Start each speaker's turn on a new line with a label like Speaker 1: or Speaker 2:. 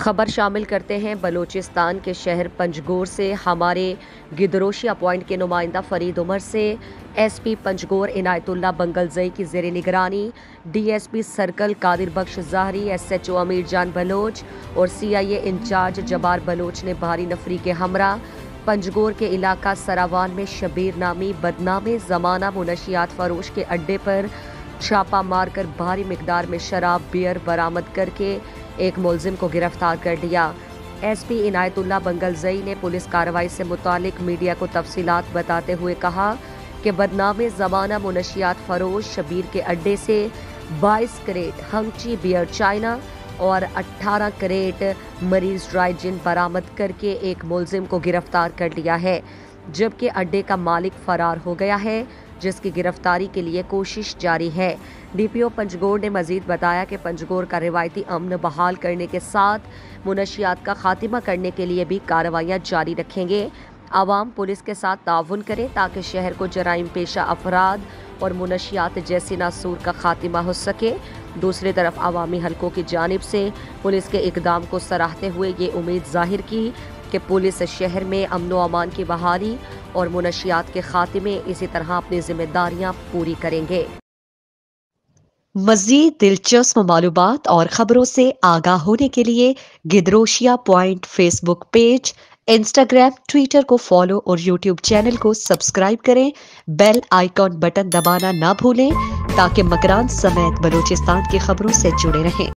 Speaker 1: خبر شامل کرتے ہیں بلوچستان کے شہر پنجگور سے ہمارے گدروشیا پوائنٹ کے نمائندہ فرید عمر سے ایس پی پنجگور عنایت اللہ بنگلزئی کی زیر نگرانی ڈی ایس پی سرکل قادر بخش ظاہری، ایس ایچ او امیر جان بلوچ اور سی آئی اے انچارج جبار بلوچ نے بھاری نفری کے ہمراہ پنجگور کے علاقہ سراوان میں شبیر نامی بدنام زمانہ منشیات فروش کے اڈے پر چھاپہ مار کر بھاری مقدار میں شراب بیئر برآمد کر کے ایک ملزم کو گرفتار کر لیا۔ ایس پی عنایت اللہ بنگلزئی نے پولیس کارروائی سے متعلق میڈیا کو تفصیلات بتاتے ہوئے کہا کہ بدنام زمانہ منشیات فروش شبیر کے اڈے سے 22 کریٹ ہنگچی بیئر چائنا اور 18 کریٹ مریض ڈرائی جن برآمد کر کے ایک ملزم کو گرفتار کر لیا ہے، جبکہ اڈے کا مالک فرار ہو گیا ہے، جس کی گرفتاری کے لیے کوشش جاری ہے۔ ڈی پی او پنجگور نے مزید بتایا کہ پنجگور کا روایتی امن بحال کرنے کے ساتھ منشیات کا خاتمہ کرنے کے لیے بھی کارروائیاں جاری رکھیں گے۔ عوام پولیس کے ساتھ تعاون کرے تاکہ شہر کو جرائم پیشہ افراد اور منشیات جیسی ناسور کا خاتمہ ہو سکے۔ دوسری طرف عوامی حلقوں کی جانب سے پولیس کے اقدام کو سراہتے ہوئے یہ امید ظاہر کی کہ پولیس شہر میں امن و امان کی بحالی اور منشیات کے خاتمے اسی طرح اپنی ذمہ داریاں پوری کریں گے۔
Speaker 2: مزید دلچسپ معلومات اور خبروں سے آگاہ ہونے کے لیے Gedrosia point Facebook page, Instagram, Twitter کو فالو اور یوٹیوب چینل کو سبسکرائب کریں۔ بیل آئیکن بٹن دبانا نہ بھولیں تاکہ مکران سمیت بلوچستان کی خبروں سے جڑے رہیں۔